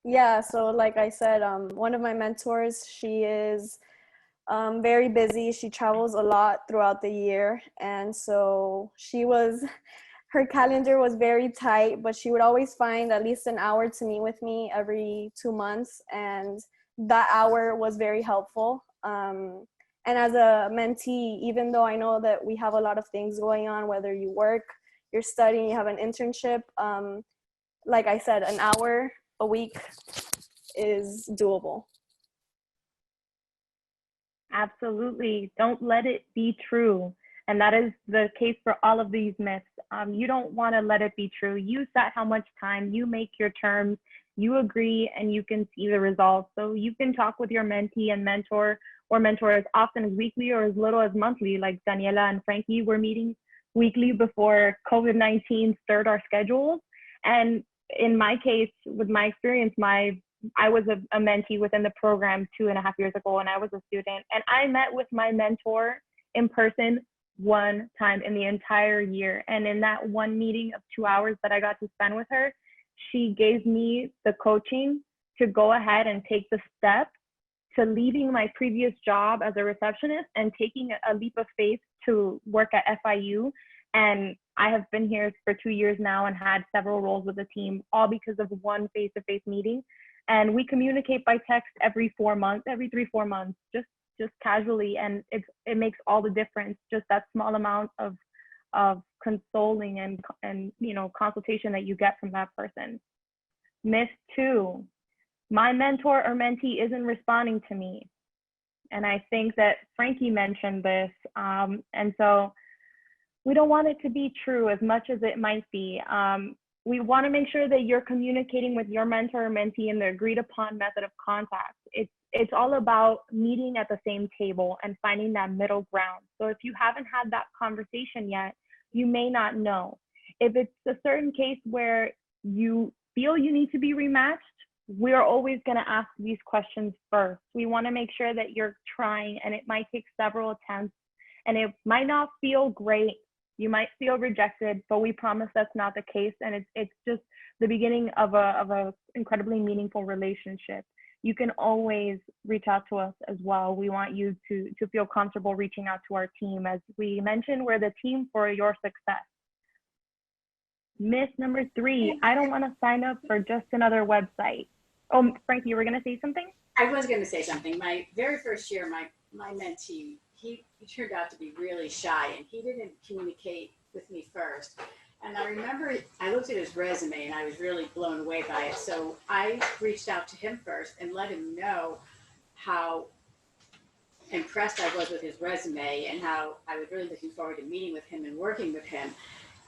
Yeah, so like I said, one of my mentors, she is very busy. She travels a lot throughout the year. And so her calendar was very tight, but she would always find at least an hour to meet with me every 2 months. And that hour was very helpful. And as a mentee, even though I know that we have a lot of things going on, whether you work, you're studying, you have an internship, like I said, an hour a week is doable. Absolutely. Don't let it be true. And that is the case for all of these myths. You don't want to let it be true. You set how much time, you make your terms, you agree, and you can see the results. So you can talk with your mentee and mentor or mentor as often as weekly or as little as monthly. Like Daniela and Frankie were meeting weekly before COVID-19 stirred our schedules. And in my case, with my experience, I was a mentee within the program 2.5 years ago, and I was a student. And I met with my mentor in person one time in the entire year. And in that one meeting of 2 hours that I got to spend with her, she gave me the coaching to go ahead and take the step to leaving my previous job as a receptionist and taking a leap of faith to work at FIU. And I have been here for 2 years now and had several roles with the team, all because of one face-to-face meeting. And we communicate by text every 4 months, every 3-4 months, just casually, and it makes all the difference. Just that small amount of consoling and consultation that you get from that person. Myth 2, my mentor or mentee isn't responding to me. And I think that Frankie mentioned this, and so we don't want it to be true as much as it might be. We want to make sure that you're communicating with your mentor or mentee in the agreed upon method of contact. It's all about meeting at the same table and finding that middle ground. So if you haven't had that conversation yet, you may not know. If it's a certain case where you feel you need to be rematched, we're always going to ask these questions first. We want to make sure that you're trying, and it might take several attempts, and it might not feel great. You might feel rejected, but we promise that's not the case. And it's just the beginning of a incredibly meaningful relationship. You can always reach out to us as well. We want you to feel comfortable reaching out to our team. As we mentioned, we're the team for your success. Myth number 3, I don't want to sign up for just another website. Oh, Frankie, you were going to say something? I was going to say something. My very first year, my mentee, he turned out to be really shy, and he didn't communicate with me first. And I remember I looked at his resume and I was really blown away by it. So I reached out to him first and let him know how impressed I was with his resume and how I was really looking forward to meeting with him and working with him.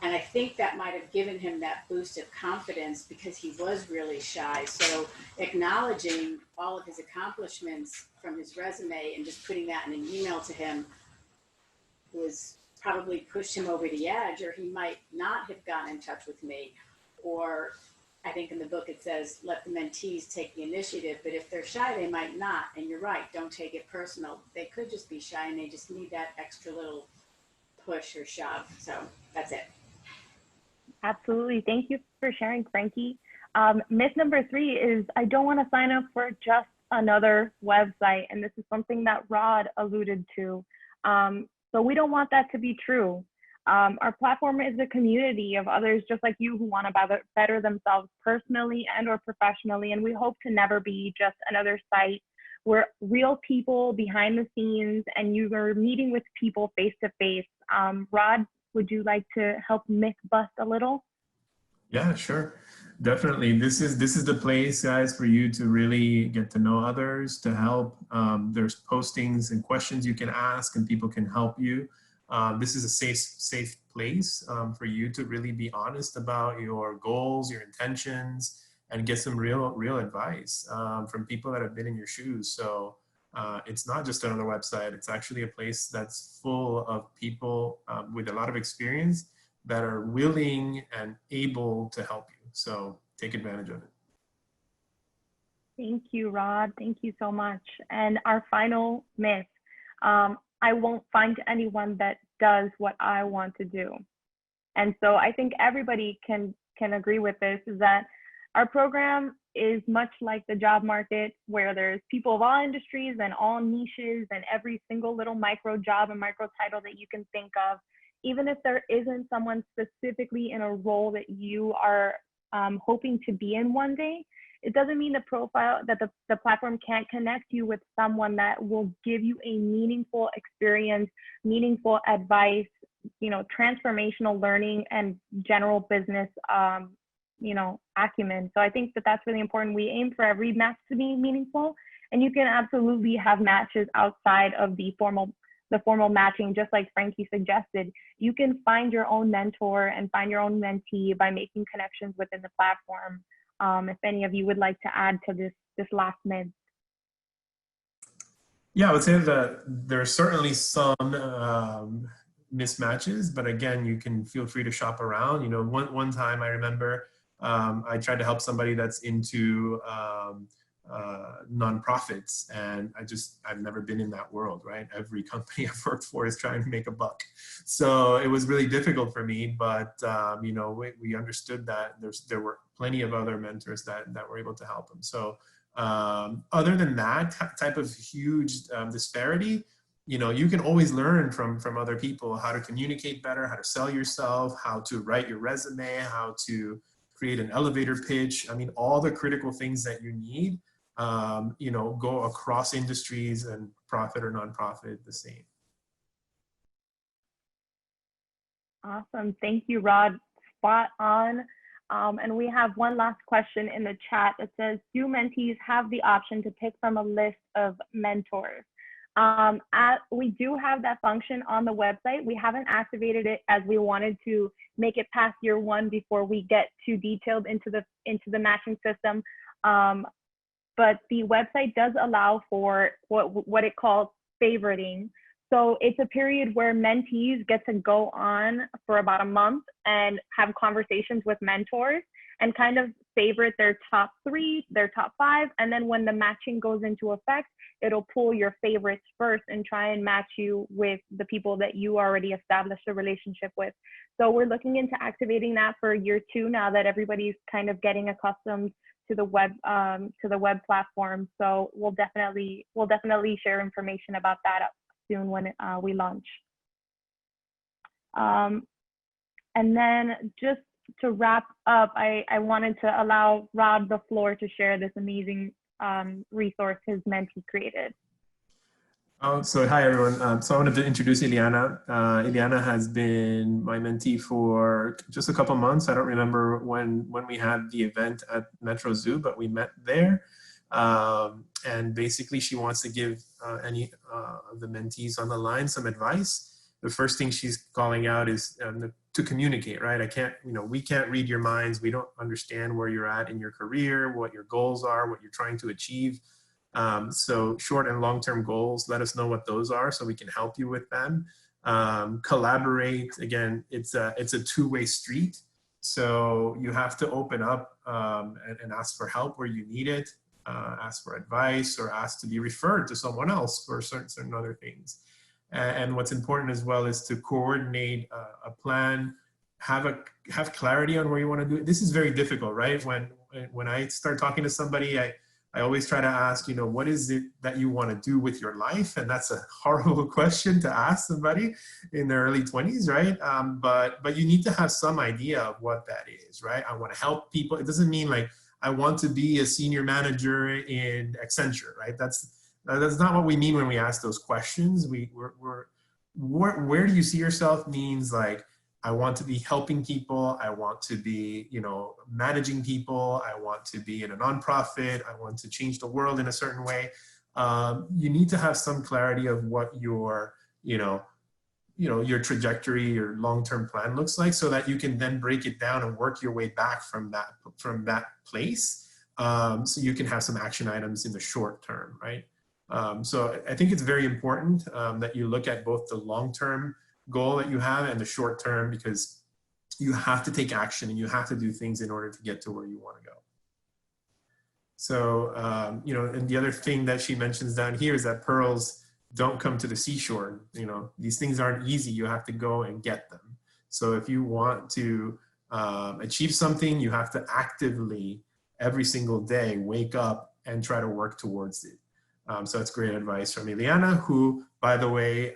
And I think that might have given him that boost of confidence because he was really shy. So acknowledging all of his accomplishments from his resume and just putting that in an email to him was probably pushed him over the edge, or he might not have gotten in touch with me. Or I think in the book it says, let the mentees take the initiative, but if they're shy, they might not. And you're right, don't take it personal. They could just be shy and they just need that extra little push or shove. So that's it. Absolutely. Thank you for sharing, Frankie. Myth number 3 is I don't want to sign up for just another website. And this is something that Rod alluded to. So we don't want that to be true. Our platform is a community of others just like you who want to better themselves personally and or professionally. And we hope to never be just another site. We're real people behind the scenes, and you are meeting with people face to face. Rod, would you like to help myth bust a little? Yeah, sure. Definitely. This is the place, guys, for you to really get to know others, to help. There's postings and questions you can ask and people can help you. This is a safe place for you to really be honest about your goals, your intentions, and get some real advice from people that have been in your shoes. So it's not just another website. It's actually a place that's full of people with a lot of experience that are willing and able to help you. So take advantage of it. Thank you, Rod. Thank you so much. And our final myth, I won't find anyone that does what I want to do. And so I think everybody can agree with this, is that Our program is much like the job market, where there's people of all industries and all niches and every single little micro job and micro title that you can think of. Even if there isn't someone specifically in a role that you are hoping to be in one day, it doesn't mean the platform can't connect you with someone that will give you a meaningful experience, meaningful advice, you know, transformational learning, and general business, you know, acumen. So I think that that's really important. We aim for every match to be meaningful, and you can absolutely have matches outside of the formal matching, just like Frankie suggested. You can find your own mentor and find your own mentee by making connections within the platform. If any of you would like to add to this last myth. Yeah, I would say that there are certainly some mismatches, but again, you can feel free to shop around. You know, one time I remember I tried to help somebody that's into nonprofits, and I've never been in that world, right? Every company I've worked for is trying to make a buck. So it was really difficult for me, but you know, we understood that there were plenty of other mentors that were able to help them. So other than that type of huge disparity, you know, you can always learn from other people how to communicate better, how to sell yourself, how to write your resume, how to create an elevator pitch. I mean, all the critical things that you need, you know, go across industries, and profit or nonprofit the same. Awesome. Thank you, Rod. Spot on. And we have one last question in the chat that says, do mentees have the option to pick from a list of mentors? We do have that function on the website. We haven't activated it as we wanted to make it past year one before we get too detailed into the matching system. But the website does allow for what it calls favoriting. So it's a period where mentees get to go on for about a month and have conversations with mentors and kind of favorite their top 3, their top 5. And then when the matching goes into effect, it'll pull your favorites first and try and match you with the people that you already established a relationship with. So we're looking into activating that for year 2 now that everybody's kind of getting accustomed to the web platform. So we'll definitely share information about that soon when we launch. And then just to wrap up, I wanted to allow Rod the floor to share this amazing resource his mentee created. So hi everyone. So I wanted to introduce Ileana. Ileana has been my mentee for just a couple months. I don't remember when we had the event at Metro Zoo, but we met there. And basically she wants to give any of the mentees on the line some advice. The first thing she's calling out is to communicate, right? We can't read your minds. We don't understand where you're at in your career, what your goals are, what you're trying to achieve. So short and long-term goals, let us know what those are so we can help you with them. Collaborate, again, it's a two-way street. So you have to open up and ask for help where you need it, ask for advice, or ask to be referred to someone else for certain other things. And what's important as well is to coordinate a plan, have clarity on where you want to do it. This is very difficult, right? When I start talking to somebody, I always try to ask, what is it that you want to do with your life? And that's a horrible question to ask somebody in their early 20s, right? But you need to have some idea of what that is, right? I want to help people. It doesn't mean like, I want to be a senior manager in Accenture, right? That's not what we mean when we ask those questions. Where do you see yourself means like, I want to be helping people. I want to be, managing people. I want to be in a nonprofit. I want to change the world in a certain way. You need to have some clarity of what your trajectory, your long-term plan looks like, so that you can then break it down and work your way back from that place. So you can have some action items in the short term, right? So I think it's very important that you look at both the long-term goal that you have and the short term, because you have to take action and you have to do things in order to get to where you want to go. So, and the other thing that she mentions down here is that pearls don't come to the seashore. These things aren't easy. You have to go and get them. So if you want to achieve something, you have to actively every single day, wake up and try to work towards it. So that's great advice from Ileana, who, by the way,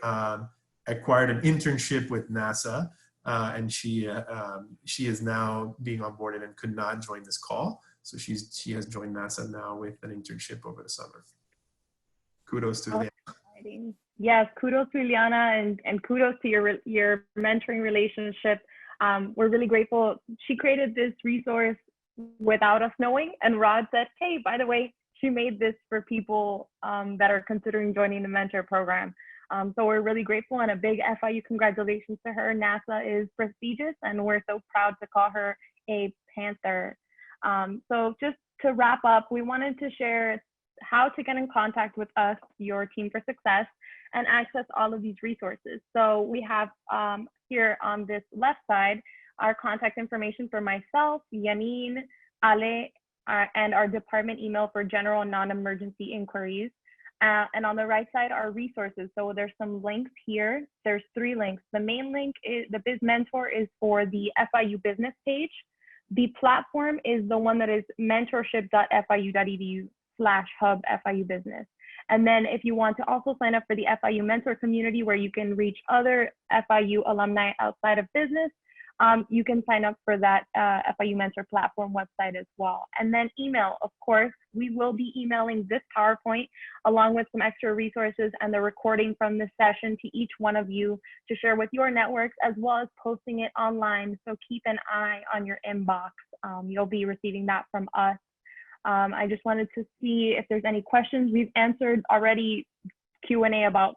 acquired an internship with NASA, and she is now being onboarded and could not join this call. So she has joined NASA now with an internship over the summer. Kudos to Ileana. Exciting. Yes, kudos to Ileana, and kudos to your mentoring relationship. We're really grateful. She created this resource without us knowing, and Rod said, hey, by the way, she made this for people that are considering joining the mentor program. So we're really grateful, and a big FIU congratulations to her. NASA is prestigious, and we're so proud to call her a Panther. So just to wrap up, we wanted to share how to get in contact with us, your Team for Success, and access all of these resources. So we have here on this left side, our contact information for myself, Janine, Ale, and our department email for general and non-emergency inquiries. And on the right side are resources. So there's some links here. There's 3 links. The main link is the Biz Mentor is for the FIU business page. The platform is the one that is mentorship.fiu.edu/hub FIU business. And then if you want to also sign up for the FIU mentor community where you can reach other FIU alumni outside of business, you can sign up for that FIU mentor platform website as well. And then email, of course, we will be emailing this PowerPoint along with some extra resources and the recording from this session to each one of you to share with your networks, as well as posting it online. So keep an eye on your inbox. You'll be receiving that from us. I just wanted to see if there's any questions. We've answered already Q&A about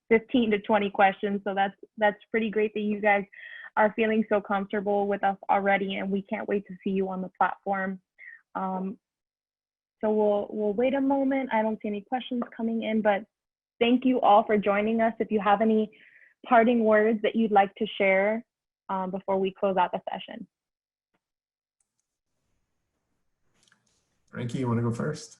15 to 20 questions. So that's pretty great that you guys are feeling so comfortable with us already, and we can't wait to see you on the platform. So we'll wait a moment. I don't see any questions coming in, but thank you all for joining us. If you have any parting words that you'd like to share before we close out the session. Frankie, you want to go first?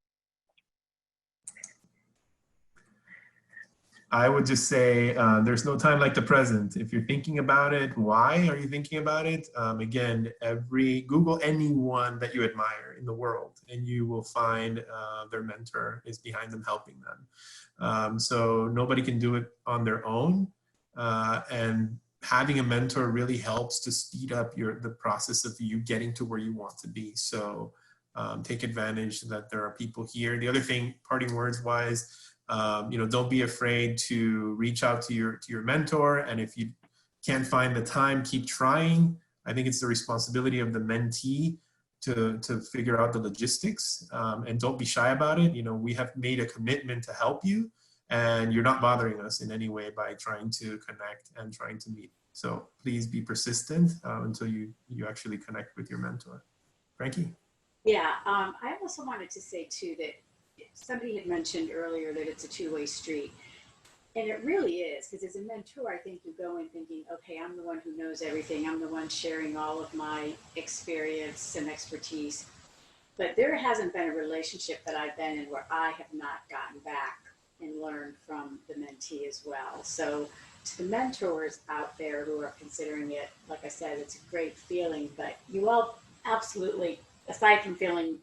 I would just say there's no time like the present. If you're thinking about it, why are you thinking about it? Again, Google anyone that you admire in the world, and you will find their mentor is behind them, helping them. So nobody can do it on their own. And having a mentor really helps to speed up the process of you getting to where you want to be. So take advantage that there are people here. The other thing, parting words wise, don't be afraid to reach out to your mentor. And if you can't find the time, keep trying. I think it's the responsibility of the mentee to figure out the logistics, and don't be shy about it. We have made a commitment to help you, and you're not bothering us in any way by trying to connect and trying to meet. So please be persistent until you actually connect with your mentor. Frankie? Yeah, I also wanted to say too that somebody had mentioned earlier that it's a two-way street. And it really is, because as a mentor, I think you go in thinking, okay, I'm the one who knows everything. I'm the one sharing all of my experience and expertise. But there hasn't been a relationship that I've been in where I have not gotten back and learned from the mentee as well. So to the mentors out there who are considering it, like I said, it's a great feeling, but you all absolutely, aside from feeling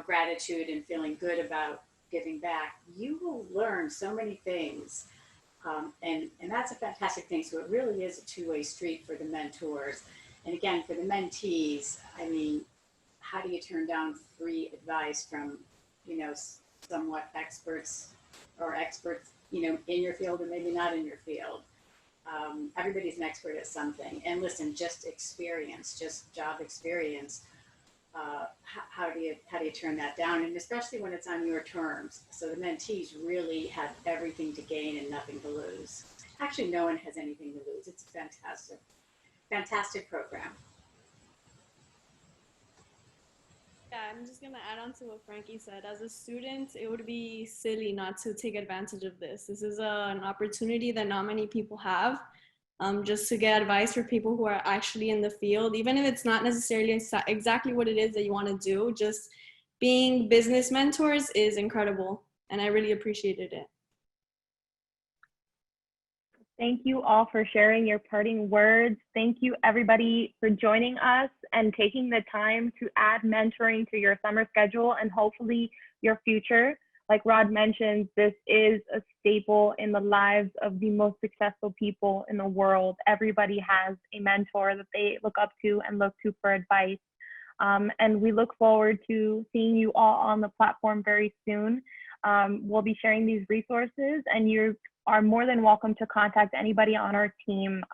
gratitude and feeling good about giving back, you will learn so many things. And that's a fantastic thing. So it really is a two-way street for the mentors. And again, for the mentees, I mean, how do you turn down free advice from, somewhat experts or experts, in your field or maybe not in your field? Everybody's an expert at something. And listen, just experience, just job experience. How do you turn that down? And especially when it's on your terms. So the mentees really have everything to gain and nothing to lose. Actually, no one has anything to lose. It's a fantastic program. Yeah, I'm just gonna add on to what Frankie said. As a student, it would be silly not to take advantage of this. This is an opportunity that not many people have. Just to get advice for people who are actually in the field, even if it's not necessarily exactly what it is that you want to do, just being business mentors is incredible. And I really appreciated it. Thank you all for sharing your parting words. Thank you everybody for joining us and taking the time to add mentoring to your summer schedule and hopefully your future. Like Rod mentioned, this is a staple in the lives of the most successful people in the world. Everybody has a mentor that they look up to and look to for advice. And we look forward to seeing you all on the platform very soon. We'll be sharing these resources, and you are more than welcome to contact anybody on our team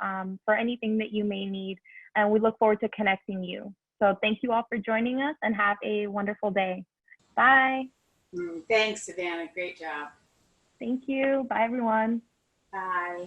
for anything that you may need. And we look forward to connecting you. So thank you all for joining us and have a wonderful day. Bye. Thanks, Savannah. Great job. Thank you. Bye, everyone. Bye.